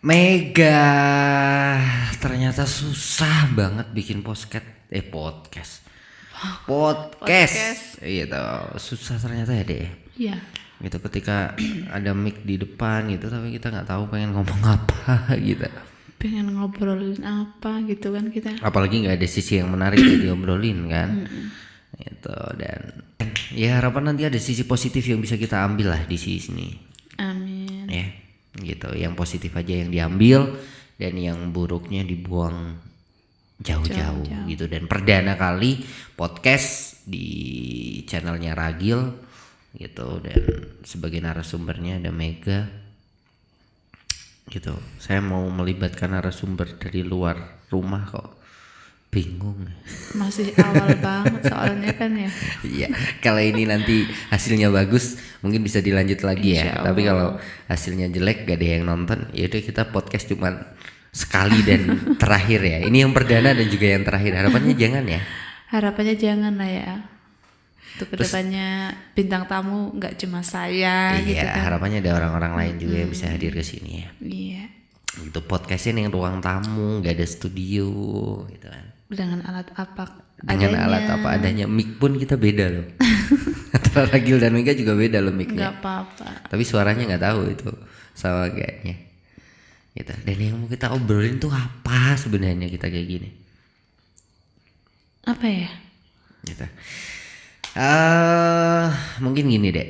Mega, ternyata susah banget bikin podcast. Gitu, susah ternyata ya deh. Iya. Gitu ketika ada mic di depan gitu, tapi kita nggak tahu pengen ngomong apa gitu. Pengen ngobrolin apa gitu kan kita. Apalagi nggak ada sisi yang menarik yang diobrolin kan. Gitu, dan ya harapan nanti ada sisi positif yang bisa kita ambil lah di sini. Amin. Ya, gitu. Yang positif aja yang diambil dan yang buruknya dibuang jauh-jauh gitu. Dan perdana kali podcast di channelnya Ragil gitu, dan sebagai narasumbernya ada Mega gitu. Saya mau melibatkan narasumber dari luar rumah kok bingung. Masih awal banget soalnya kan ya. Iya, kalau ini nanti hasilnya bagus mungkin bisa dilanjut lagi ya. Tapi kalau hasilnya jelek gak ada yang nonton, ya udah kita podcast cuman sekali dan terakhir ya. Ini yang perdana dan juga yang terakhir. Harapannya jangan ya. Harapannya jangan lah ya. Untuk kedepannya bintang tamu nggak cuma saya gitu Iya, kan. harapannya ada orang-orang lain juga yang bisa hadir ke sini ya. Iya. Gitu, podcastnya yang ruang tamu, gak ada studio gitu kan. Dengan alat apa Dengan adanya. alat apa adanya, mic pun kita beda loh. Antara Ragil dan Mega juga beda loh micnya. Nggak apa-apa. Tapi suaranya nggak tahu itu sama kayaknya. Gitu. Dan yang mau kita obrolin tuh apa sebenarnya kita kayak gini? Apa ya? Gitu. Mungkin gini deh.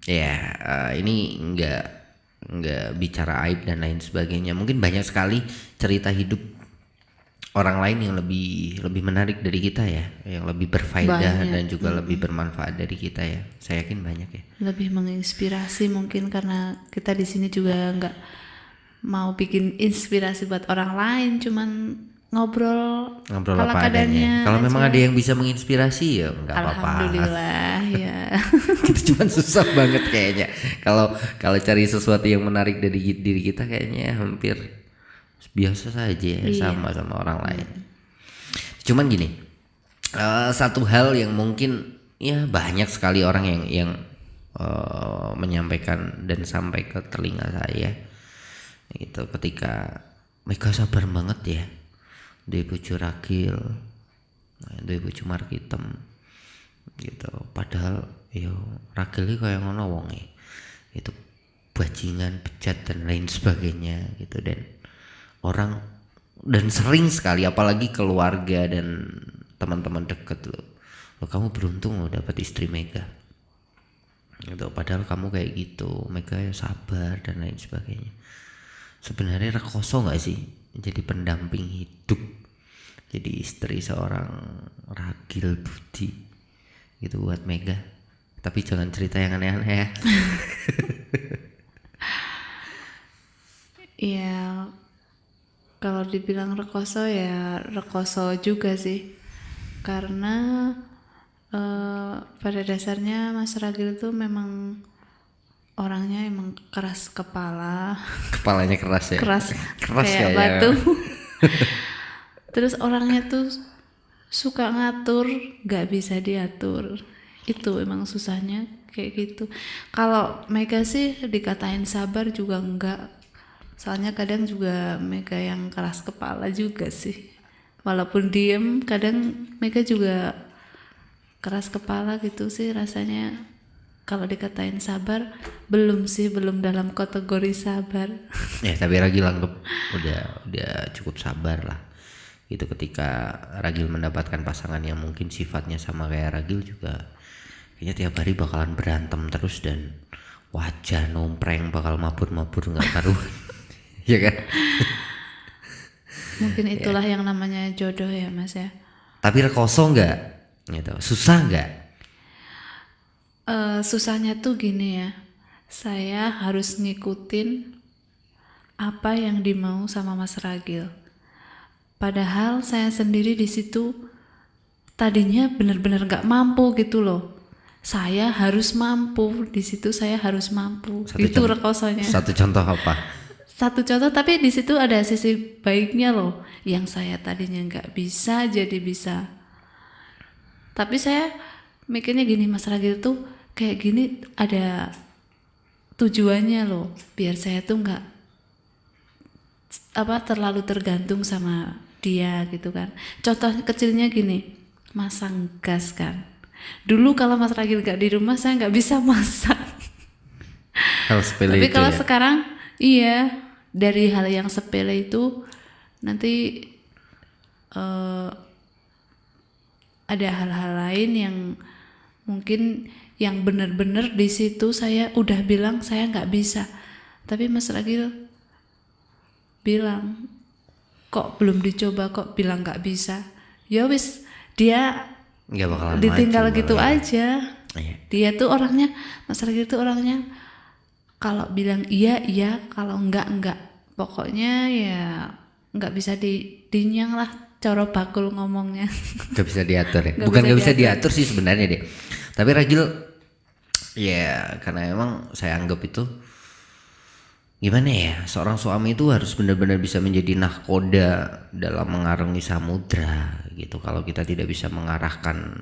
Ya, ini nggak bicara aib dan lain sebagainya. Mungkin banyak sekali cerita hidup orang lain yang lebih menarik dari kita ya, yang lebih berfaedah Banyak. dan juga lebih bermanfaat dari kita ya. Saya yakin banyak ya. Lebih menginspirasi mungkin karena kita di sini juga nggak mau bikin inspirasi buat orang lain, cuman ngobrol ala apa adanya. Kalau memang aja. ada yang bisa menginspirasi ya nggak apa-apa. Alhamdulillah ya. Kita cuman susah banget kayaknya. Kalau cari sesuatu yang menarik dari diri kita kayaknya hampir biasa saja ya, sama orang lain. Cuman gini, satu hal yang mungkin ya banyak sekali orang yang menyampaikan dan sampai ke telinga saya itu ketika Mega sabar banget ya, dia bojo Ragil, dia bojo Markitem gitu. Padahal yo Ragil kayak ngono wonge itu bajingan, bejat dan lain sebagainya gitu. Dan orang, dan sering sekali apalagi keluarga dan teman-teman dekat lo kamu beruntung lo dapat istri Mega gitu, padahal kamu kayak gitu, Mega ya sabar dan lain sebagainya. Sebenarnya rekoso nggak sih jadi pendamping hidup, jadi istri seorang Ragil Budi gitu buat Mega? Tapi jangan cerita yang aneh-aneh ya. Iya, kalau dibilang rekoso ya rekoso juga sih, karena pada dasarnya Mas Ragil itu memang orangnya emang keras kepala. Kepalanya keras ya. Keras kayaknya. kayak batu. Terus orangnya tuh suka ngatur, gak bisa diatur. Itu emang susahnya kayak gitu. Kalau Mega sih dikatain sabar juga enggak. Soalnya kadang juga Mega yang keras kepala juga sih. Walaupun diem, kadang Mega juga keras kepala gitu sih rasanya. Kalau dikatain sabar, belum dalam kategori sabar. Ya tapi Ragil anggap udah cukup sabar lah. Itu ketika Ragil mendapatkan pasangan yang mungkin sifatnya sama kayak Ragil juga, kayaknya tiap hari bakalan berantem terus dan wajah nompreng bakal mabur-mabur nggak karuan. Ya kan? Mungkin itulah yang namanya jodoh ya Mas ya. Tapi rekoso nggak? Gitu. Susah nggak? Susahnya tuh gini ya, saya harus ngikutin apa yang dimau sama Mas Ragil. Padahal saya sendiri di situ tadinya benar-benar nggak mampu gitu loh. Saya harus mampu di situ, saya harus mampu. Itu rekosonya. Satu contoh apa? Satu contoh, tapi di situ ada sisi baiknya loh. Yang saya tadinya nggak bisa jadi bisa. Tapi saya mikirnya gini, Mas Ragil tuh kayak gini ada tujuannya loh, biar saya tuh nggak terlalu tergantung sama dia gitu kan. Contoh kecilnya gini, masang gas kan. Dulu kalau Mas Ragil gak di rumah saya nggak bisa masak. Hal sepele Tapi itu kalau ya. sekarang iya, dari hal yang sepele itu nanti eh, ada hal-hal lain yang mungkin yang benar-benar di situ saya udah bilang saya nggak bisa. Tapi Mas Ragil bilang kok belum dicoba kok bilang nggak bisa. Ya wis, dia Nggak bakalan ditinggal maju gitu kalau ya. aja. Iya. Dia tuh orangnya, Mas Ragil tuh orangnya kalau bilang iya iya, kalau enggak. Pokoknya ya nggak bisa dinyang lah, coro bakul ngomongnya. Nggak bisa diatur ya. Nggak Bukan bisa nggak bisa diatur. diatur sih sebenarnya deh. Tapi Ragil ya karena emang saya anggap itu gimana ya, seorang suami itu harus benar-benar bisa menjadi nahkoda dalam mengarungi samudra gitu. Kalau kita tidak bisa mengarahkan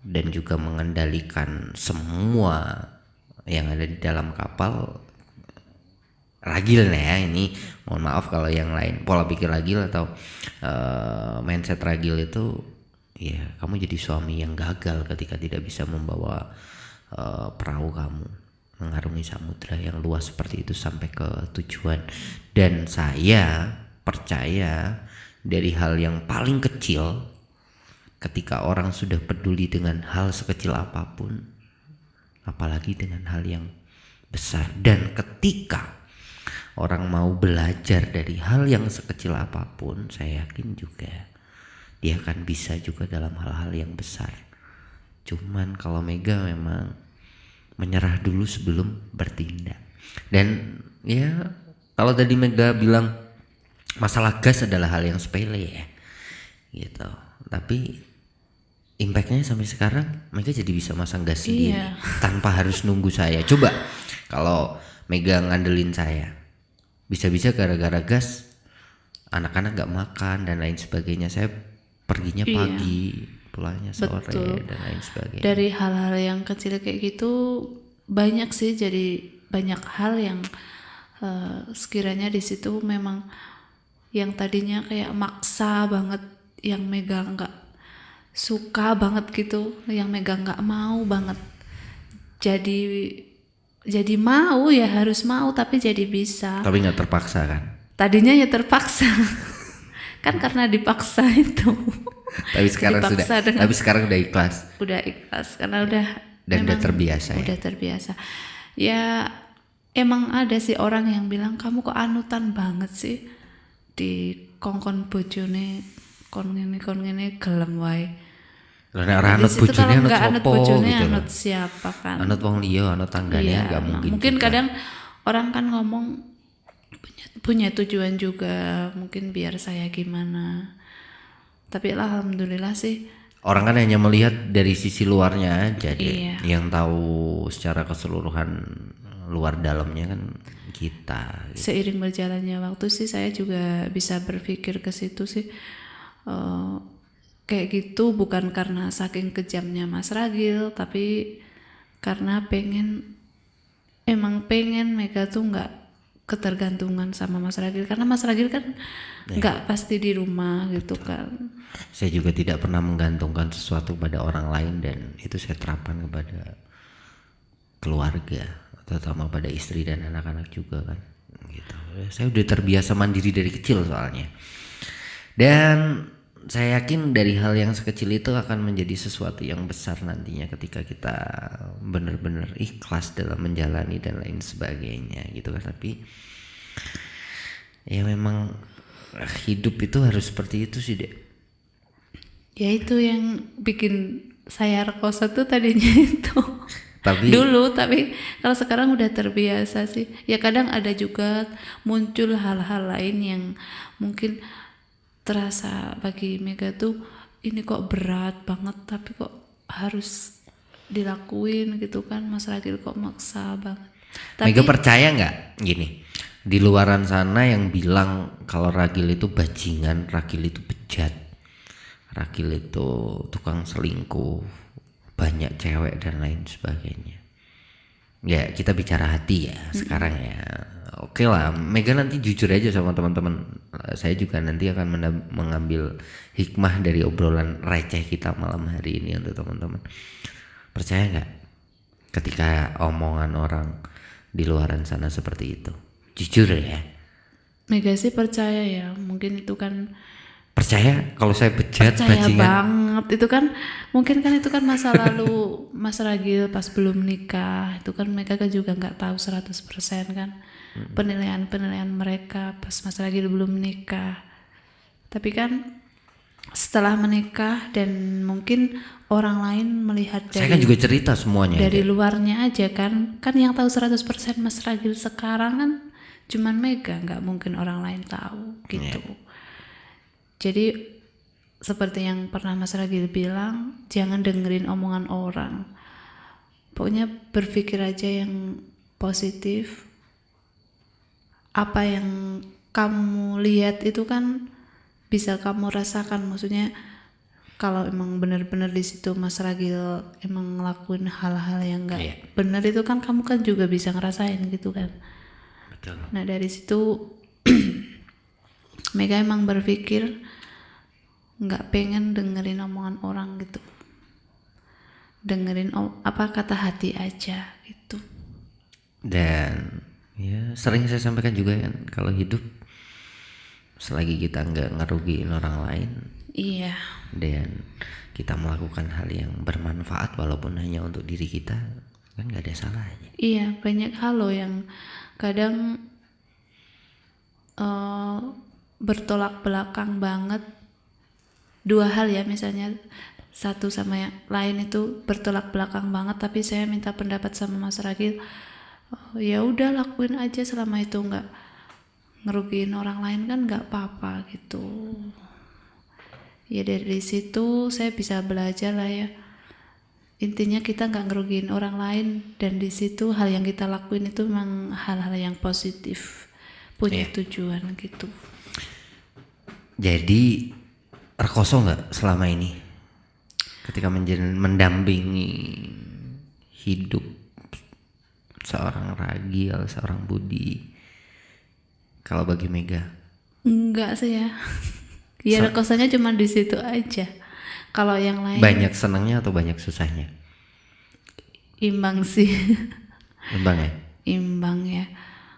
dan juga mengendalikan semua yang ada di dalam kapal, Ragil ya ini, mohon maaf kalau yang lain pola pikir Ragil atau mindset Ragil itu ya kamu jadi suami yang gagal ketika tidak bisa membawa perahu kamu mengarungi samudra yang luas seperti itu sampai ke tujuan. Dan saya percaya dari hal yang paling kecil, ketika orang sudah peduli dengan hal sekecil apapun, apalagi dengan hal yang besar. Dan ketika orang mau belajar dari hal yang sekecil apapun, saya yakin juga dia akan bisa juga dalam hal-hal yang besar. Cuman kalau Mega memang menyerah dulu sebelum bertindak. Dan ya kalau tadi Mega bilang masalah gas adalah hal yang sepele ya gitu, tapi impactnya sampai sekarang Mega jadi bisa masang gas sendiri tanpa harus nunggu saya. Coba kalau Mega ngandelin saya, bisa-bisa gara-gara gas anak-anak gak makan dan lain sebagainya, saya perginya pagi, pulangnya sore. Betul. Dan lain sebagainya. Dari hal-hal yang kecil kayak gitu banyak sih, jadi banyak hal yang sekiranya di situ memang yang tadinya kayak maksa banget, yang Mega nggak suka banget gitu, yang Mega nggak mau banget, jadi mau ya harus mau, tapi jadi bisa. Tapi nggak terpaksa kan? Tadinya ya terpaksa. Kan karena dipaksa itu. Tapi sekarang tapi sekarang udah ikhlas. Udah ikhlas karena udah dan udah terbiasa ya. Udah terbiasa. Ya emang ada sih orang yang bilang kamu kok anutan banget sih, di kongkon bojone kon ngene gelem wae. Lah nek ora anut bojone anut sopo gitu. Anut siapa kan? Anut wong liya, anut tanggane enggak mungkin. Mungkin juga. Kadang orang kan ngomong punya tujuan juga, mungkin biar saya gimana. Tapi alhamdulillah sih orang kan hanya melihat dari sisi luarnya aja deh. Yang tahu secara keseluruhan luar dalamnya kan kita gitu. Seiring berjalannya waktu sih saya juga bisa berpikir ke situ sih, kayak gitu bukan karena saking kejamnya Mas Ragil, tapi karena emang pengen Mega tuh nggak ketergantungan sama Mas Ragil, karena Mas Ragil kan nggak pasti di rumah gitu kan. Saya juga tidak pernah menggantungkan sesuatu pada orang lain, dan itu saya terapkan kepada keluarga, terutama pada istri dan anak-anak juga kan gitu. Saya udah terbiasa mandiri dari kecil soalnya, dan saya yakin dari hal yang sekecil itu akan menjadi sesuatu yang besar nantinya ketika kita benar-benar ikhlas dalam menjalani dan lain sebagainya gitu kan. Tapi ya memang hidup itu harus seperti itu sih dek. Ya itu yang bikin saya rekoso tuh tadinya itu. Tapi kalau sekarang udah terbiasa sih. Ya kadang ada juga muncul hal-hal lain yang mungkin terasa bagi Mega tuh ini kok berat banget, tapi kok harus dilakuin gitu kan. Mas Ragil kok maksa banget. Mega percaya nggak gini, di luaran sana yang bilang kalau Ragil itu bajingan, Ragil itu bejat, Ragil itu tukang selingkuh, banyak cewek dan lain sebagainya. Ya kita bicara hati ya sekarang ya. oke lah, Mega nanti jujur aja sama teman-teman. Saya juga nanti akan mengambil hikmah dari obrolan receh kita malam hari ini untuk teman-teman. Percaya nggak ketika omongan orang di luaran sana seperti itu? Jujur ya. Mega sih percaya ya, mungkin itu kan Percaya kalau saya bejat percaya bajingan. banget. Itu kan mungkin kan itu kan masa lalu Mas Ragil pas belum nikah. Itu kan mereka kan juga nggak tahu 100% kan penilaian mereka pas Mas Ragil belum nikah. Tapi kan setelah menikah dan mungkin orang lain melihat Saya kan dari juga cerita semuanya. dari luarnya aja kan yang tahu 100% Mas Ragil sekarang kan cuman Mega, nggak mungkin orang lain tahu gitu. Jadi seperti yang pernah Mas Ragil bilang, jangan dengerin omongan orang. Pokoknya berpikir aja yang positif. Apa yang kamu lihat itu kan bisa kamu rasakan. Maksudnya kalau emang benar-benar di situ Mas Ragil emang ngelakuin hal-hal yang nggak benar itu kan kamu kan juga bisa ngerasain gitu kan. Betul. Nah dari situ Mega emang berpikir nggak pengen dengerin omongan orang gitu, dengerin apa kata hati aja gitu. Dan ya sering saya sampaikan juga kan, kalau hidup selagi kita nggak ngerugiin orang lain, Iya. dan kita melakukan hal yang bermanfaat walaupun hanya untuk diri kita, kan nggak ada salahnya. Iya, banyak hal loh yang kadang bertolak belakang banget. Dua hal ya, misalnya satu sama yang lain itu bertolak belakang banget, tapi saya minta pendapat sama Mas Ragil. Ya udah lakuin aja selama itu nggak ngerugiin orang lain kan nggak apa-apa gitu. Ya dari situ saya bisa belajar lah ya. Intinya kita nggak ngerugiin orang lain, dan di situ hal yang kita lakuin itu memang hal-hal yang positif, punya tujuan gitu. Jadi rekoso nggak selama ini ketika mendampingi hidup seorang Ragil, seorang Budi? Kalau bagi Mega Enggak sih ya. Ya rekosannya cuma di situ aja. Kalau yang lain banyak senangnya atau banyak susahnya? imbang sih. Imbang ya? Imbang ya.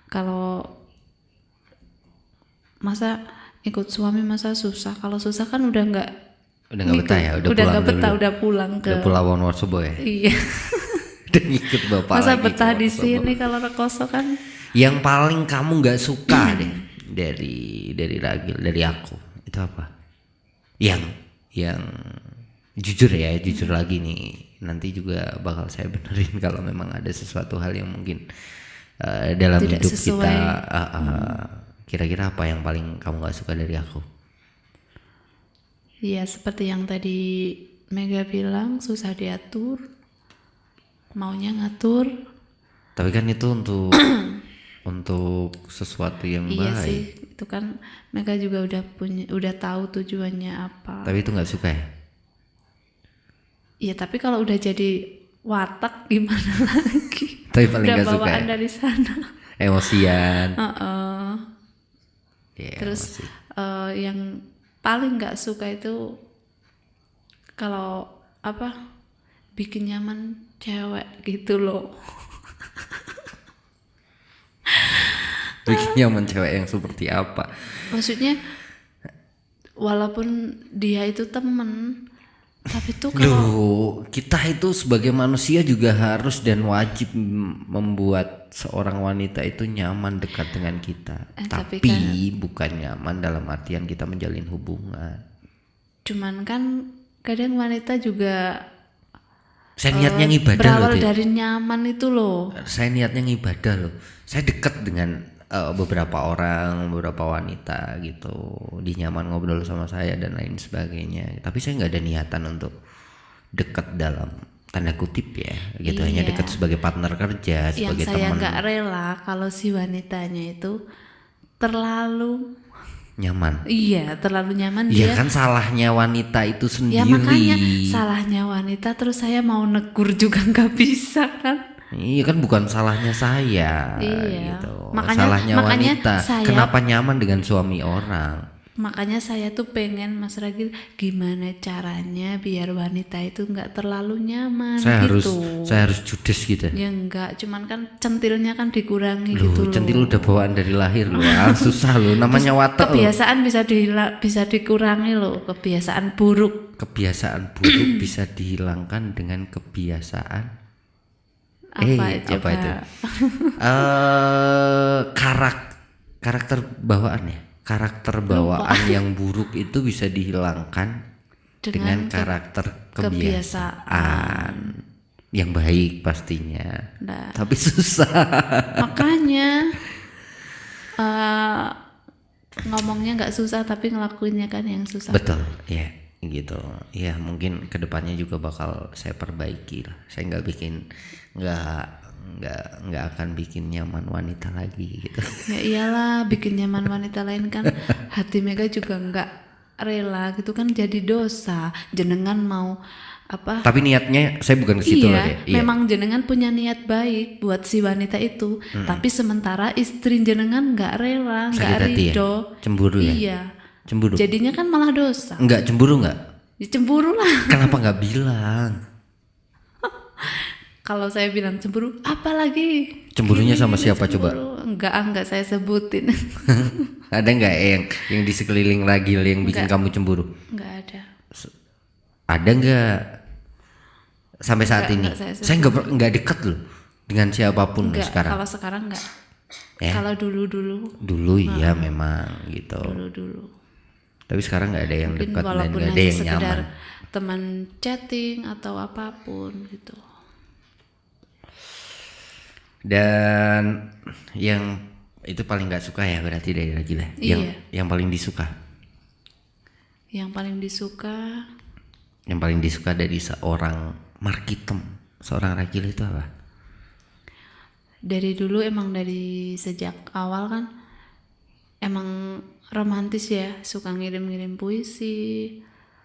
Kalau masa ikut suami masa susah, kalau susah kan udah nggak betah ya, udah pulang nggak betah, dulu. udah pulang ke Udah pulang Wonosobo ya. iya. Udah ngikut bapak Masa lagi betah ke di Wonosobo. sini kalau rekoso kan. Yang paling kamu nggak suka deh dari Ragil, dari aku, itu apa? Yang jujur ya, jujur lagi nih, nanti juga bakal saya benerin kalau memang ada sesuatu hal yang mungkin dalam Tidak hidup sesuai. kita. Kira-kira apa yang paling kamu gak suka dari aku? Iya, seperti yang tadi Mega bilang, susah diatur, maunya ngatur. Tapi kan itu untuk untuk sesuatu yang Iya baik. sih, itu kan Mega juga udah tahu tujuannya apa. Tapi itu nggak suka ya? Iya, tapi kalau udah jadi watak gimana lagi? Tapi paling Udah nggak suka bawaan ya? dari sana. Emosian. Ya, Terus emosi. yang paling nggak suka itu kalau apa bikin nyaman cewek gitu loh. Bikin nyaman cewek yang seperti apa? Maksudnya walaupun dia itu temen, tapi tuh kalau Loh, kita itu sebagai manusia juga harus dan wajib membuat seorang wanita itu nyaman dekat dengan kita. tapi Tapi bukan nyaman dalam artian kita menjalin hubungan. cuman kan kadang wanita juga Saya niatnya ngibadah loh, berawal Dit. dari nyaman itu loh. Saya niatnya ngibadah loh. Saya dekat dengan beberapa orang, beberapa wanita gitu. Dia nyaman ngobrol sama saya dan lain sebagainya. Tapi saya nggak ada niatan untuk dekat dalam tanda kutip ya, gitu. Hanya Iya. dekat sebagai partner kerja, Yang sebagai saya teman. nggak rela kalau si wanitanya itu terlalu Nyaman. terlalu nyaman. Iya Dia kan salahnya wanita itu sendiri. ya makanya salahnya wanita, terus saya mau negur juga nggak bisa kan. Iya kan bukan salahnya saya Iya. gitu. Makanya- Salahnya makanya wanita. saya- Kenapa nyaman dengan suami orang? Makanya saya tuh pengen Mas Ragil gimana caranya biar wanita itu nggak terlalu nyaman gitu. Saya harus judes gitu. Ya enggak, cuman kan centilnya kan dikurangi Loh, gitu loh. centil udah bawaan dari lahir loh. Susah loh, namanya watak loh. Kebiasaan bisa dikurangi loh, kebiasaan buruk. Kebiasaan buruk bisa dihilangkan dengan kebiasaan Apa apa itu? Karakter bawaan ya. Karakter bawaan yang buruk itu bisa dihilangkan dengan karakter kebiasaan yang baik pastinya. Nah, Tapi susah. makanya ngomongnya nggak susah tapi ngelakuinnya kan yang susah. Betul, ya gitu. Ya mungkin kedepannya juga bakal saya perbaiki lah. Saya nggak akan bikin nyaman wanita lagi gitu. Ya iyalah, bikin nyaman wanita lain kan hati Mega juga nggak rela gitu kan, jadi dosa. Jenengan mau apa? Tapi niatnya saya bukan ke situ loh Iya, deh. Iya. memang jenengan punya niat baik buat si wanita itu, tapi sementara istri jenengan nggak rela, nggak Sakit hati ya? ridho. Cemburu ya? Iya, Cemburu. jadinya kan malah dosa. Enggak cemburu enggak? Ya, cemburu lah. Kenapa nggak bilang? Kalau saya bilang cemburu, apalagi? Cemburunya sama siapa coba? Enggak saya sebutin. Ada nggak yang di sekeliling Ragil yang bikin kamu cemburu? Enggak ada. Ada nggak? Sampai saat ini enggak, saya nggak dekat loh dengan siapapun Enggak, sekarang. kalau sekarang enggak. Ya. Kalau dulu Dulu iya memang gitu. dulu. Tapi sekarang nggak ada yang Mungkin dekat dan walaupun nggak ada hanya yang sekedar nyaman. teman chatting atau apapun gitu. Dan yang itu paling nggak suka ya berarti dari Ragil ya. Iya. Yang paling disuka. Yang paling disuka dari seorang marketem, seorang Ragil itu apa? dari dulu emang dari sejak awal kan emang romantis ya, suka ngirim-ngirim puisi,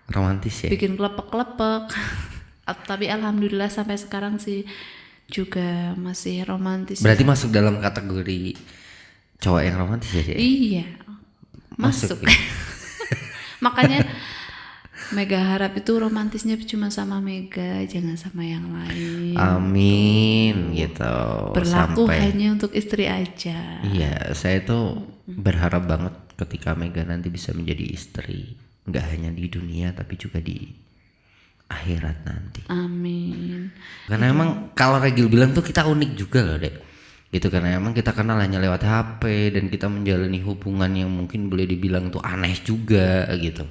Romantis ya. bikin klepek-klepek. Tapi alhamdulillah sampai sekarang sih juga masih romantis. Berarti masuk dalam kategori cowok yang romantis ya? Cek? Iya, masuk. ya? Makanya Mega harap itu romantisnya cuma sama Mega, jangan sama yang lain. Amin gitu. Berlaku Sampai hanya untuk istri aja. iya, saya tuh berharap banget ketika Mega nanti bisa menjadi istri, nggak hanya di dunia tapi juga di akhirat nanti. Amin. Karena emang kalau Ragil bilang tuh kita unik juga loh dek. Gitu karena emang kita kenal hanya lewat HP dan kita menjalani hubungan yang mungkin boleh dibilang tuh aneh juga gitu.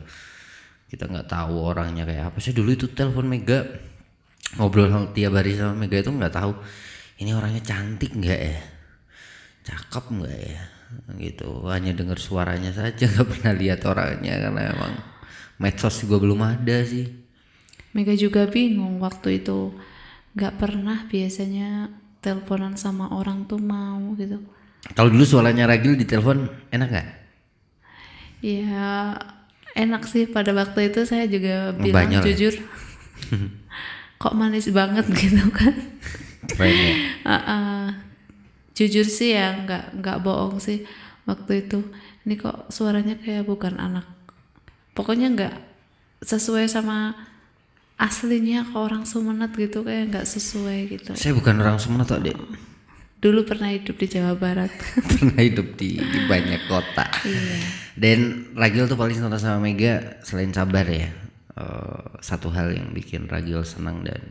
Kita nggak tahu orangnya kayak apa. Saya dulu itu telepon Mega, ngobrol tiap hari sama Mega itu nggak tahu ini orangnya cantik nggak ya, cakep nggak ya, gitu. Hanya dengar suaranya saja, nggak pernah lihat orangnya karena emang medsos juga belum ada sih. Mega juga bingung waktu itu, nggak pernah biasanya teleponan sama orang tuh mau gitu. Kalau dulu suaranya Ragil di telepon enak nggak? Ya enak sih, pada waktu itu saya juga bilang Banyol ya? jujur. Kok manis banget gitu kan. Keren ya? Jujur sih ya, nggak bohong sih waktu itu. Ini kok suaranya kayak bukan anak. Pokoknya nggak sesuai sama aslinya, ke orang Sumenep gitu, kayak nggak sesuai gitu. Saya bukan orang Sumenep kok dek. Dulu pernah hidup di Jawa Barat. Pernah hidup di banyak kota. Iya. Dan Ragil tuh paling senang sama Mega selain sabar ya. Satu hal yang bikin Ragil senang dan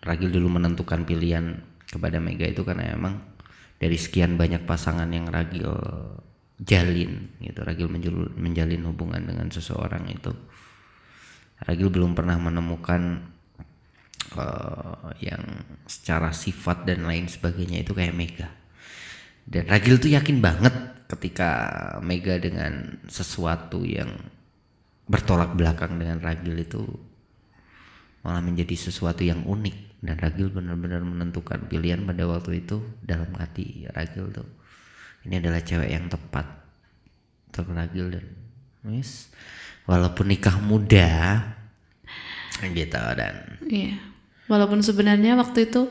Ragil dulu menentukan pilihan kepada Mega itu karena emang dari sekian banyak pasangan yang Ragil jalin gitu, Ragil menjalin hubungan dengan seseorang itu, Ragil belum pernah menemukan yang secara sifat dan lain sebagainya itu kayak Mega. Dan Ragil tuh yakin banget ketika Mega dengan sesuatu yang bertolak belakang dengan Ragil itu malah menjadi sesuatu yang unik. Dan Ragil benar-benar menentukan pilihan pada waktu itu dalam hati Ragil tuh, ini adalah cewek yang tepat untuk Ragil. Dan walaupun nikah muda gitu dan Iya. Walaupun sebenarnya waktu itu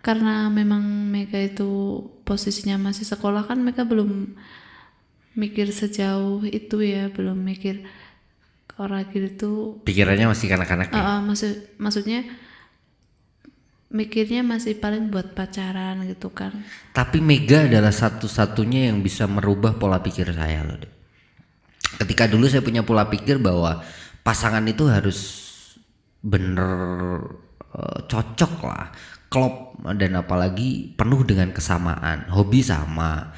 karena memang Mega itu posisinya masih sekolah kan, Mega belum mikir sejauh itu ya, belum mikir orang gitu. Pikirannya masih kanak-kanak ya. Maksudnya mikirnya masih paling buat pacaran gitu kan. Tapi Mega adalah satu-satunya yang bisa merubah pola pikir saya loh, Dek. Ketika dulu saya punya pola pikir bahwa pasangan itu harus bener cocok lah, klop, dan apalagi penuh dengan kesamaan, hobi sama,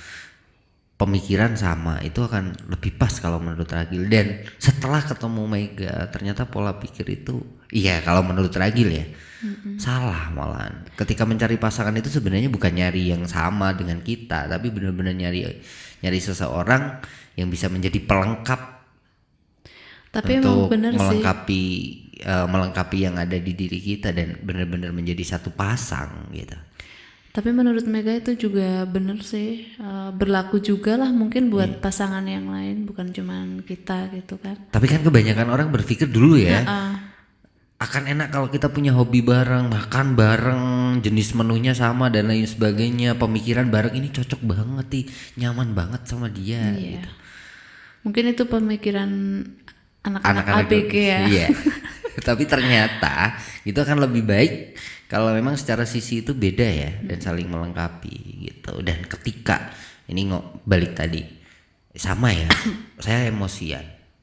pemikiran sama, itu akan lebih pas kalau menurut Ragil. Dan setelah ketemu Mega ternyata pola pikir itu, iya kalau menurut Ragil ya, salah malahan. Ketika mencari pasangan itu sebenarnya bukan nyari yang sama dengan kita, tapi benar-benar nyari seseorang yang bisa menjadi pelengkap. Tapi untuk emang bener sih. melengkapi yang ada di diri kita dan benar-benar menjadi satu pasang gitu. Tapi menurut Mega itu juga bener sih, berlaku juga lah mungkin buat pasangan yang lain, bukan cuman kita gitu kan. Tapi kan kebanyakan orang berpikir dulu ya, akan enak kalau kita punya hobi bareng, makan bareng, jenis menunya sama dan lain sebagainya, pemikiran bareng, ini cocok banget nih, nyaman banget sama dia. Iya. Gitu. Mungkin itu pemikiran anak-anak ABG ya. Iya. Tapi ternyata itu akan lebih baik kalau memang secara sisi itu beda ya, dan saling melengkapi gitu. Dan ketika ini balik tadi sama ya, saya emosian.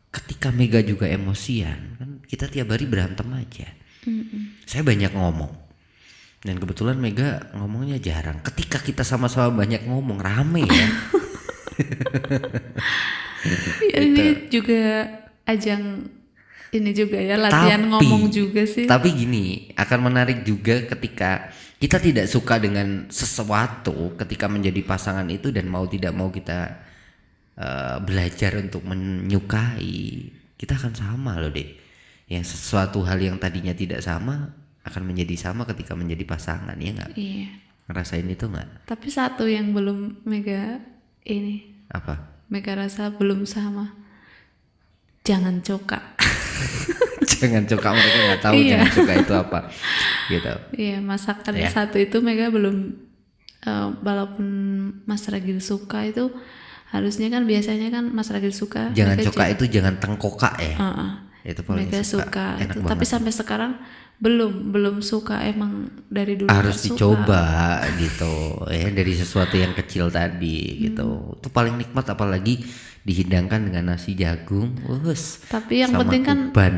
Ketika Mega juga emosian, kan kita tiap hari berantem aja. Saya banyak ngomong, dan kebetulan Mega ngomongnya jarang. Ketika kita sama-sama banyak ngomong, rame ya. Ini juga ajang ini juga ya, latihan ngomong juga sih. Tapi gini, akan menarik juga ketika kita tidak suka dengan sesuatu, ketika menjadi pasangan itu dan mau tidak mau kita belajar untuk menyukai, kita akan sama loh deh. Yang sesuatu hal yang tadinya tidak sama akan menjadi sama ketika menjadi pasangan, ya nggak? Iya. Ngerasain itu nggak? Tapi satu yang belum Mega ini, Apa? Mega rasa belum sama. Jangan coka. Jangan coka, mereka nggak tahu Iya. jangan coka itu apa, gitu. Iya, masakan Ya. satu itu Mega belum, walaupun Mas Ragil suka itu, harusnya kan biasanya kan Mas Ragil suka. Jangan Mega coka itu jangan tengkoka ya. Itu paling Mega suka enak itu. banget. Tapi sampai sekarang belum suka, emang dari dulu Harus nggak suka. dicoba gitu ya, dari sesuatu yang kecil tadi gitu. Itu paling nikmat, apalagi dihidangkan dengan nasi jagung, Tapi yang sama penting kan kuban.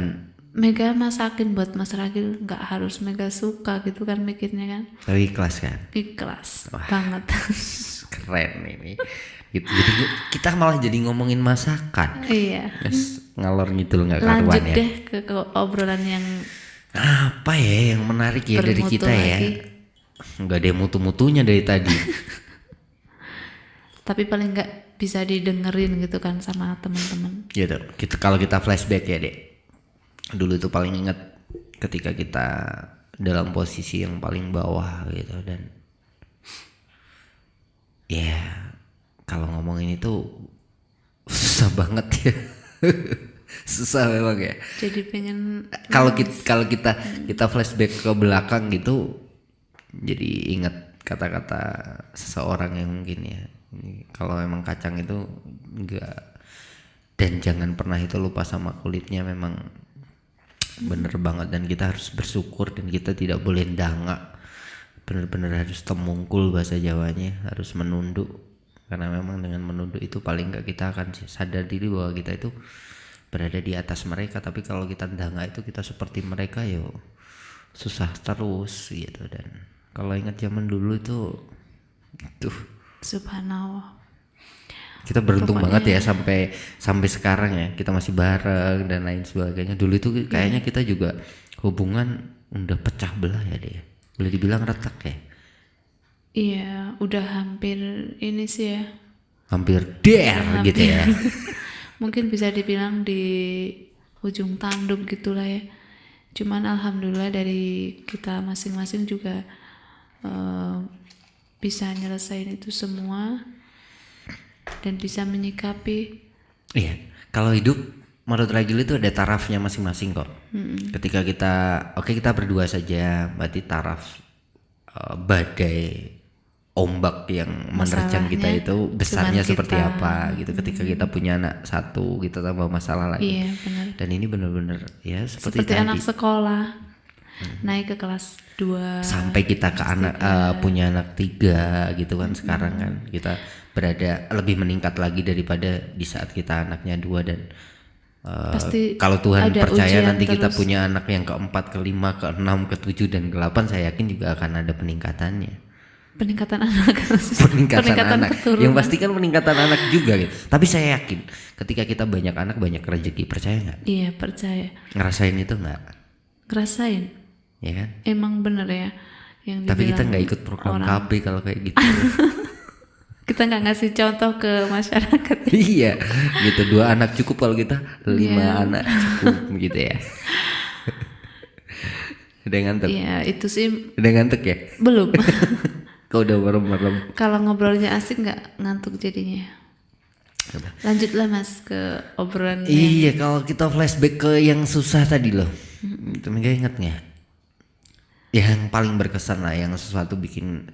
Mega masakin buat Mas Ragil, nggak harus Mega suka gitu kan mikirnya kan. Tapi ikhlas kan. Ikhlas banget. Keren ini gitu. Jadi kita malah jadi ngomongin masakan. Iya. Yes, ngalor ngidul nggak Lanjut karuan ya. deh ke obrolan yang Apa ya yang menarik ya dari bermutu kita ya? lagi. Nggak ada mutu-mutunya dari tadi. Tapi paling nggak bisa didengerin gitu kan sama teman-teman. Gitu. Kalau kita flashback ya dek, dulu itu paling ingat ketika kita dalam posisi yang paling bawah gitu, dan ya kalau ngomongin itu susah banget ya. Susah memang ya. Jadi pengen Kalau kita flashback ke belakang gitu, jadi ingat kata-kata seseorang yang mungkin ya, ini kalau memang kacang itu enggak, dan jangan pernah itu lupa sama kulitnya, memang bener banget. Dan kita harus bersyukur, dan kita tidak boleh dangak, bener-bener harus temungkul bahasa Jawanya, harus menunduk. Karena memang dengan menunduk itu paling enggak kita akan sadar diri bahwa kita itu berada di atas mereka. Tapi kalau kita dangak itu kita seperti mereka, yo susah terus gitu. Dan kalau ingat zaman dulu itu subhanallah. kita beruntung banget ya sampai sekarang ya, kita masih bareng dan lain sebagainya. Dulu itu kayaknya kita juga hubungan udah pecah belah ya deh, boleh dibilang retak ya. Iya, udah hampir ini sih ya. Hampir gitu ya. Mungkin bisa dibilang di ujung tanduk gitulah ya. Cuman alhamdulillah dari kita masing-masing juga bisa nyelesain itu semua dan bisa menyikapi. Iya, kalau hidup menurut Ragil itu ada tarafnya masing-masing kok. Ketika kita berdua saja, berarti taraf badai ombak yang menerjang kita Masalahnya itu besarnya cuman seperti kita. apa gitu. Ketika kita punya anak satu, kita tambah masalah lagi. Iya benar. Dan ini benar-benar ya seperti Seperti tadi, anak sekolah naik ke kelas 2 sampai kita ke anak punya anak 3 gitu kan. Sekarang kan kita berada lebih meningkat lagi daripada di saat kita anaknya 2. Dan Pasti kalau Tuhan ada percaya ujian nanti kita terus. punya anak yang keempat, kelima, keenam, ketujuh, dan ke-8, saya yakin juga akan ada peningkatannya. peningkatan anak Peningkatan anak keturunan. yang pasti kan peningkatan anak juga gitu. Tapi saya yakin ketika kita banyak anak banyak rezeki, percaya nggak? Iya percaya, Ngerasain itu nggak? ngerasain Ya kan? emang bener ya yang Tapi kita dibilang nggak ikut program orang. KB kalau kayak gitu. Kita nggak ngasih contoh ke masyarakat. Iya gitu, 2 anak cukup, kalau kita 5 Iya. anak cukup gitu ya. Udah ngantuk? Iya itu sih Udah ngantuk ya? belum. Kau udah merem-merem. Kalau ngobrolnya asik nggak ngantuk jadinya. Lanjutlah mas ke obrolan. Iya, kalau kita flashback ke yang susah tadi loh, itu Mega inget nggak? Yang paling berkesan lah, yang sesuatu bikin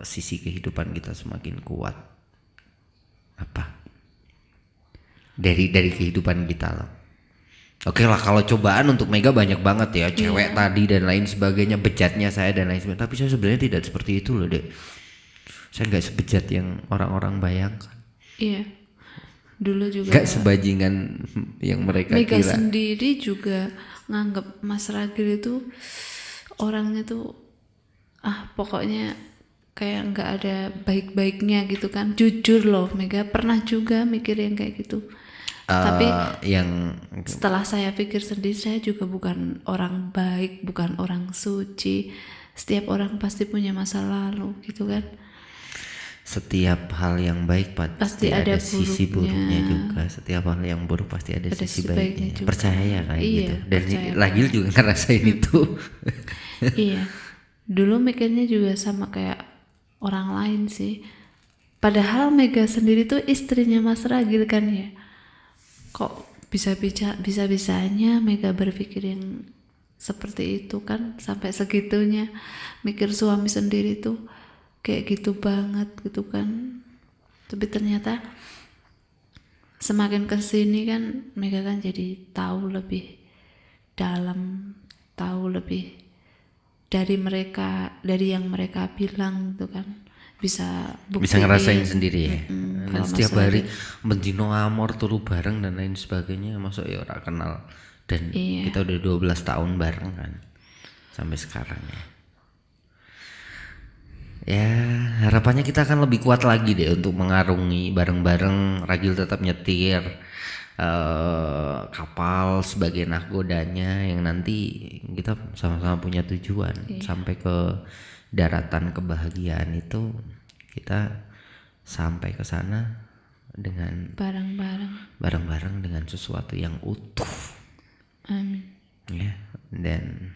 sisi kehidupan kita semakin kuat. Apa? Dari kehidupan kita loh. Oke lah, kalau cobaan untuk Mega banyak banget ya, cewek tadi dan lain sebagainya, bejatnya saya dan lain sebagainya. Tapi saya sebenarnya tidak seperti itu loh dek. Saya nggak sebejat yang orang-orang bayangkan. Iya. Dulu juga. Nggak sebajingan yang mereka Mega kira. sendiri juga nganggap Mas Ragil itu orangnya tuh pokoknya kayak nggak ada baik-baiknya gitu kan. Jujur loh, Mega pernah juga mikir yang kayak gitu. Tapi yang setelah saya pikir sendiri, saya juga bukan orang baik, bukan orang suci. Setiap orang pasti punya masa lalu gitu kan. setiap hal yang baik pasti ada sisi buruknya juga. Setiap hal yang buruk pasti ada sisi sisi baiknya. baiknya juga. Percaya kayak Iya, gitu. Dan percaya Ragil juga ngerasain itu. Iya. Dulu mikirnya juga sama kayak orang lain sih. Padahal Mega sendiri tuh istrinya Mas Ragil kan ya. Kok bisa-bisanya Mega berpikir yang seperti itu kan, sampai segitunya mikir suami sendiri tuh kayak gitu banget gitu kan. Tapi ternyata semakin kesini kan Mega kan jadi tahu lebih dalam, tahu lebih dari mereka, dari yang mereka bilang gitu kan, bisa buktiin, ngerasain sendiri ya. Dan kalau setiap Mas hari mendino amor turu bareng dan lain sebagainya, masuk ya ora kenal. Dan kita udah 12 tahun bareng kan sampai sekarang ya. Ya harapannya kita akan lebih kuat lagi deh untuk mengarungi bareng-bareng. Ragil tetap nyetir kapal sebagai nahkodanya yang nanti kita sama-sama punya tujuan sampai ke daratan kebahagiaan itu. Kita sampai ke sana dengan bareng-bareng dengan sesuatu yang utuh. Amin. Ya, dan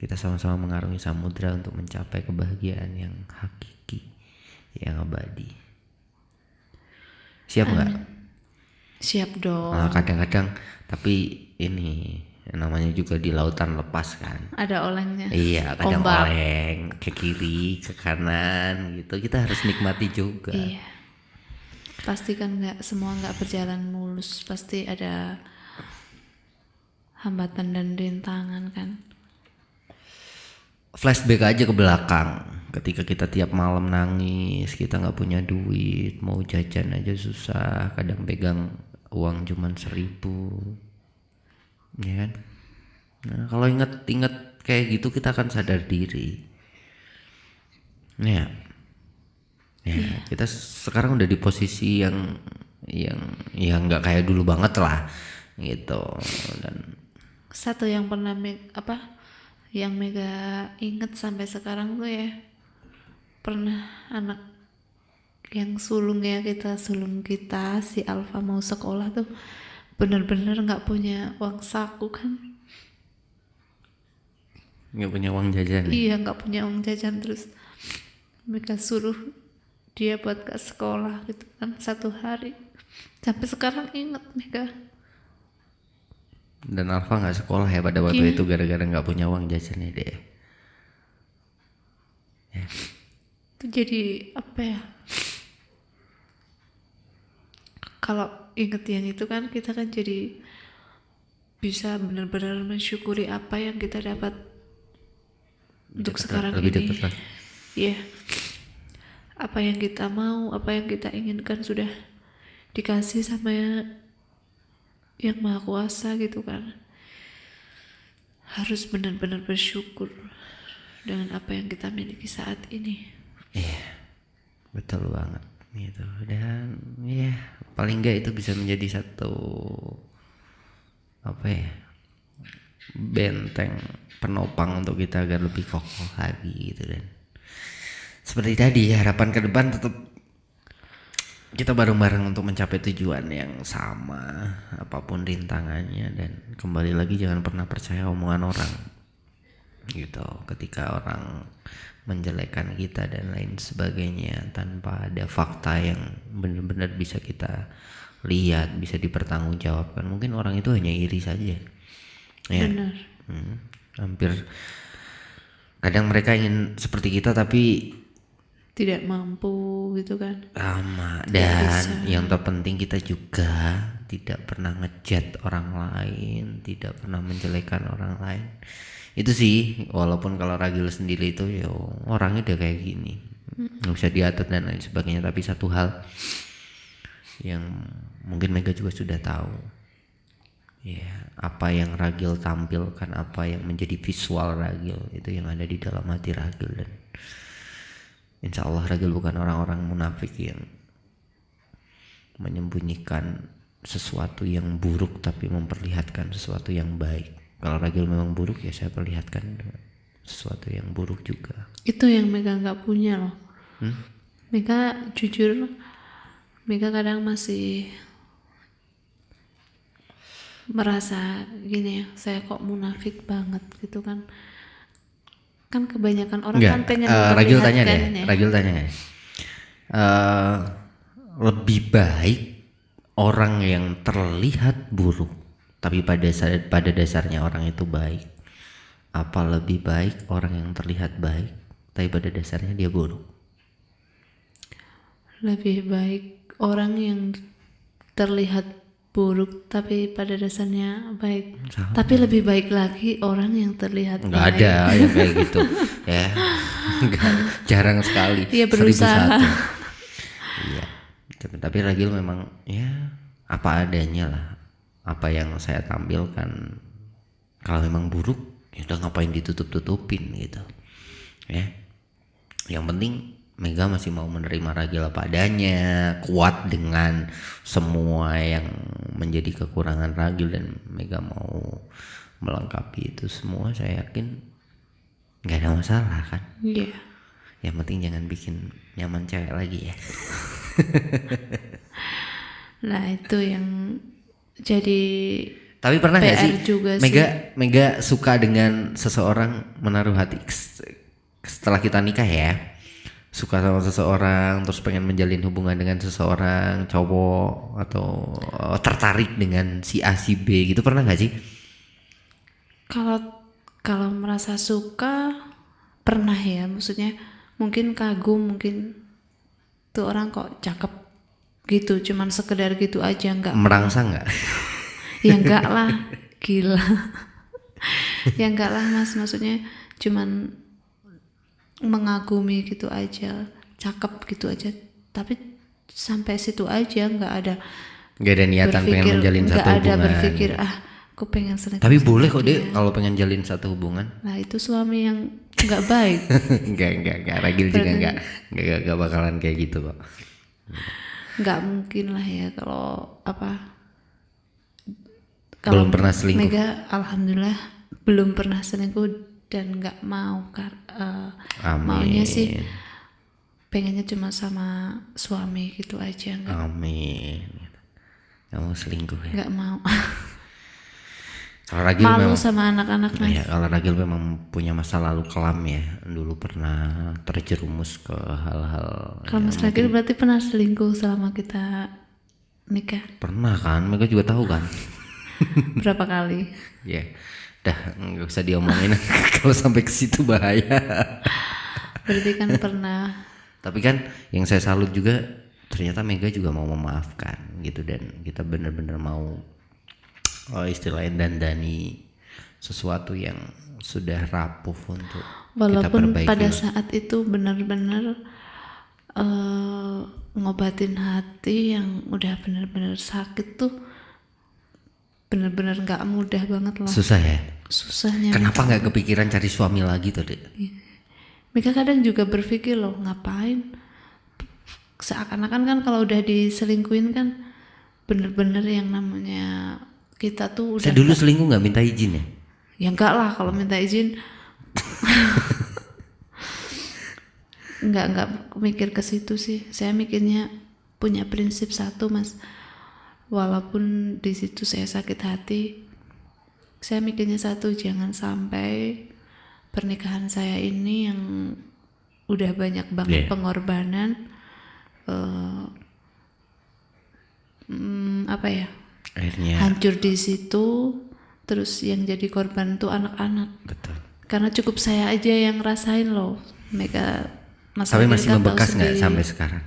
kita sama-sama mengarungi samudra untuk mencapai kebahagiaan yang hakiki, yang abadi. Siap nggak? Siap dong. Kadang-kadang, tapi ini namanya juga di lautan lepas kan. Ada olengnya. Iya, kadang Ombak. oleng ke kiri, ke kanan gitu. Kita harus nikmati juga. Iya. Pasti kan nggak berjalan mulus. Pasti ada hambatan dan rintangan kan. Flashback aja ke belakang, ketika kita tiap malam nangis, kita nggak punya duit, mau jajan aja susah, kadang pegang uang cuman 1.000, ya kan? Nah kalau inget kayak gitu kita akan sadar diri. Ya, kita sekarang udah di posisi yang nggak kayak dulu banget lah, gitu. Dan Satu yang pernah yang Mega inget sampai sekarang tuh ya, pernah anak yang sulung kita si Alfa mau sekolah tuh bener-bener nggak punya uang saku kan. nggak punya uang jajan ya? Iya, nggak punya uang jajan, terus Mega suruh dia buat ke sekolah gitu kan 1 hari. Sampai sekarang inget Mega. Dan Alfa nggak sekolah ya pada waktu itu gara-gara nggak punya uang jajannya deh. Itu jadi apa ya, kalau inget yang itu kan kita kan jadi bisa benar-benar mensyukuri apa yang kita dapat untuk sekarang lebih ini. dekat lagi. Iya, apa yang kita mau, apa yang kita inginkan sudah dikasih sama yang Maha Kuasa gitu kan. Harus benar-benar bersyukur dengan apa yang kita miliki saat ini. Iya, betul banget gitu. Dan ya paling enggak itu bisa menjadi satu apa ya, benteng penopang untuk kita agar lebih kokoh lagi gitu. Dan seperti tadi harapan ke depan tetap kita bareng-bareng untuk mencapai tujuan yang sama apapun rintangannya. Dan kembali lagi jangan pernah percaya omongan orang gitu, ketika orang menjelekkan kita dan lain sebagainya tanpa ada fakta yang benar-benar bisa kita lihat, bisa dipertanggungjawabkan. Mungkin orang itu hanya iri saja ya. Benar. Hampir kadang mereka ingin seperti kita tapi Tidak mampu gitu kan. lama. Dan yang terpenting kita juga tidak pernah ngejat orang lain, tidak pernah menjelekan orang lain. Itu sih, walaupun kalau Ragil sendiri itu ya orangnya udah kayak gini, nggak bisa diatur dan lain sebagainya. Tapi satu hal yang mungkin Mega juga sudah tahu ya, apa yang Ragil tampilkan, apa yang menjadi visual Ragil itu yang ada di dalam hati Ragil. Dan insya Allah Ragil bukan orang-orang munafik yang menyembunyikan sesuatu yang buruk tapi memperlihatkan sesuatu yang baik. Kalau Ragil memang buruk ya saya perlihatkan sesuatu yang buruk juga. Itu yang Mega nggak punya loh. Mega jujur, Mega kadang masih merasa gini ya, saya kok munafik banget gitu kan. Kan kebanyakan orang kan pengen Ragil tanya deh, memperlihatkan ya. Ragil tanya deh. Lebih baik orang yang terlihat buruk tapi pada dasarnya orang itu baik, apa lebih baik orang yang terlihat baik tapi pada dasarnya dia buruk? Lebih baik orang yang terlihat buruk tapi pada dasarnya baik. Sama. Tapi lebih baik lagi orang yang terlihat Nggak baik. ada yang kayak gitu ya. Jarang sekali. Dia berusaha. 1001. Iya. Tapi Ragil memang ya apa adanya lah. Apa yang saya tampilkan, kalau memang buruk ya udah ngapain ditutup-tutupin gitu ya. Yang penting Mega masih mau menerima Ragil apa adanya, kuat dengan semua yang menjadi kekurangan Ragil, dan Mega mau melengkapi itu semua. Saya yakin nggak ada masalah kan. Iya. Yang penting jangan bikin nyaman cewek lagi ya. Nah itu yang jadi Tapi pernah nggak PR sih juga Mega suka dengan seseorang, menaruh hati setelah kita nikah ya, suka sama seseorang terus pengen menjalin hubungan dengan seseorang cowok atau tertarik dengan si A si B gitu, pernah nggak sih? Kalau merasa suka pernah ya, maksudnya mungkin kagum, mungkin tuh orang kok cakep gitu, cuman sekedar gitu aja, nggak Merangsang nggak? ya enggak lah, gila. Ya enggak lah mas, maksudnya cuman mengagumi gitu aja, cakep gitu aja, tapi sampai situ aja, nggak ada niatan pengen menjalin nggak satu ada hubungan. berpikir aku pengen selingkuh. Tapi boleh kok dia. deh kalau pengen jalin satu hubungan. Nah itu suami yang nggak baik. Enggak, Ragil juga enggak bakalan kayak gitu kok. Nggak mungkin lah ya kalau Belum pernah selingkuh. Mega alhamdulillah belum pernah selingkuh dan nggak mau Amin. maunya sih pengennya cuma sama suami gitu aja, Amin. Nggak mau selingkuh ya. nggak mau. Kalau Ragil Malu memang sama anak-anak mas. ya, kalau Ragil memang punya masa lalu kelam ya, dulu pernah terjerumus ke hal-hal. Kalau Mas Ragil berarti pernah selingkuh selama kita nikah? Pernah kan, mereka juga tahu kan. Berapa kali? Ya, dah nggak usah diomongin. Kalau sampai ke situ bahaya. Berarti kan pernah Tapi kan yang saya salut juga ternyata Mega juga mau memaafkan gitu, dan kita benar-benar mau istilahnya dandani sesuatu yang sudah rapuh untuk kita Walaupun perbaiki pada lah. saat itu benar-benar ngobatin hati yang udah benar-benar sakit tuh benar-benar nggak mudah banget lah. Susah ya. Susahnya. Kenapa nggak kepikiran cari suami lagi tuh, Dek? Mika kadang juga berpikir loh, ngapain? Seakan-akan kan kalau udah diselingkuhin kan bener-bener yang namanya kita tuh udah Saya dulu selingkuh nggak minta izin ya. ya enggak lah kalau minta izin. enggak mikir ke situ sih. Saya mikirnya punya prinsip satu, Mas. Walaupun di situ saya sakit hati, saya mikirnya satu, jangan sampai pernikahan saya ini yang udah banyak banget pengorbanan, apa ya, Akhirnya hancur di situ, terus yang jadi korban tuh anak-anak. betul. Karena cukup saya aja yang rasain loh, Mega. Tapi masih membekas nggak sampai sekarang?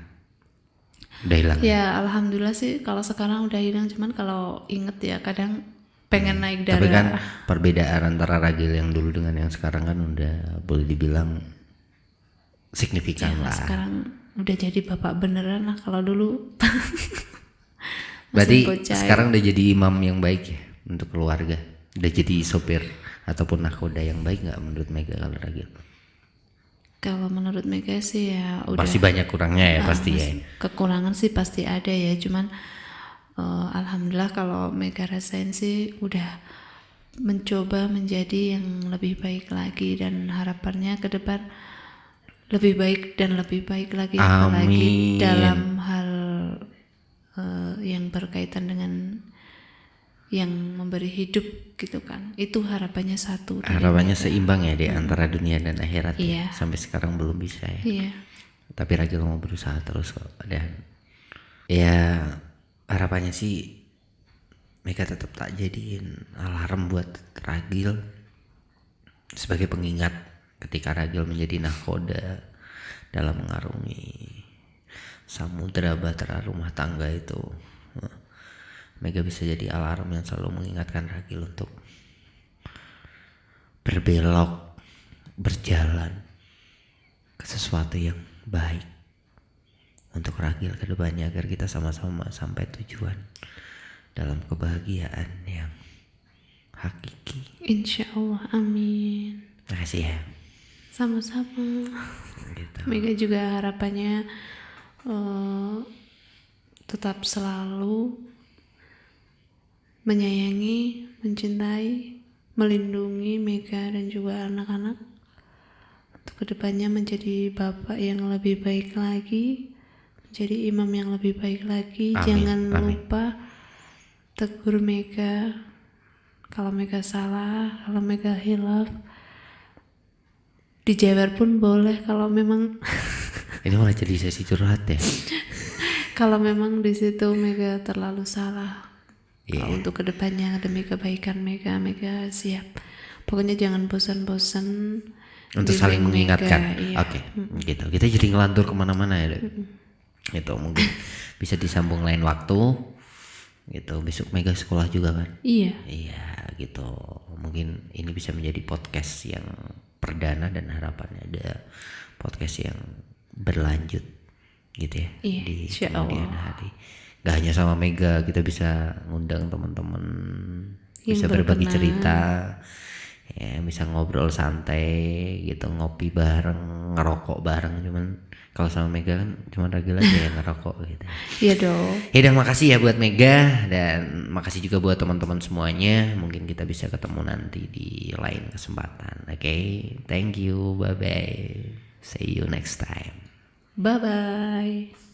Udah hilang. Ya alhamdulillah sih kalau sekarang udah hilang, cuman kalau inget ya kadang pengen naik darah. Tapi kan perbedaan antara Ragil yang dulu dengan yang sekarang kan udah boleh dibilang signifikan lah. Sekarang udah jadi bapak beneran lah, kalau dulu Berarti bocah. sekarang udah jadi imam yang baik ya untuk keluarga. Udah jadi sopir ataupun nakoda yang baik nggak menurut Mega kalau Ragil? Kalau menurut Mega sih ya udah. Pasti banyak kurangnya ya pasti ya. Kekurangan sih pasti ada ya, cuman alhamdulillah kalau Mega rasain sih udah mencoba menjadi yang lebih baik lagi, dan harapannya ke depan lebih baik dan lebih baik lagi. Apalagi dalam hal yang berkaitan dengan yang memberi hidup gitu kan, itu harapannya satu. Harapannya seimbang ya di antara dunia dan akhirat. Iya. Ya. Sampai sekarang belum bisa ya. Iya. Tapi Ragil mau berusaha terus kok. Dan ya harapannya sih Mega tetap tak jadiin alarm buat Ragil sebagai pengingat ketika Ragil menjadi nakoda dalam mengarungi samudera bahtera rumah tangga itu. Mega bisa jadi alarm yang selalu mengingatkan Ragil untuk berbelok, berjalan ke sesuatu yang baik untuk Ragil ke depannya, agar kita sama-sama sampai tujuan dalam kebahagiaan yang hakiki. Insya Allah, amin. Makasih ya. Sama-sama. Gitu. Mega juga harapannya tetap selalu menyayangi, mencintai, melindungi Mega dan juga anak-anak, untuk kedepannya menjadi bapak yang lebih baik lagi, menjadi imam yang lebih baik lagi. Amin, Jangan amin. lupa tegur Mega kalau Mega salah, kalau Mega hilaf. Dijewer pun boleh kalau memang Ini malah jadi sesi curhat ya. kalau memang di situ Mega terlalu salah. Iya. Kalau untuk kedepannya demi kebaikan Mega siap. Pokoknya jangan bosan-bosan Untuk saling bimbing mengingatkan. Mega, iya. Oke, gitu. Kita jadi ngelantur kemana-mana ya, Dek. Itu mungkin bisa disambung lain waktu. Gitu. Besok Mega sekolah juga kan? Iya. Iya, gitu. Mungkin ini bisa menjadi podcast yang perdana, dan harapannya ada podcast yang berlanjut gitu ya. Iya, di insya kemudian Allah. hari. Gak hanya sama Mega, kita bisa ngundang teman-teman, Yang bisa berbagi berkenan. cerita, ya bisa ngobrol santai gitu, ngopi bareng, ngerokok bareng. Cuman kalau sama Mega kan cuma Ragil aja yang ngerokok gitu. Iya dong. Ya udah, makasih ya buat Mega, dan makasih juga buat teman-teman semuanya. Mungkin kita bisa ketemu nanti di lain kesempatan. Oke, thank you, bye bye, see you next time. Bye bye.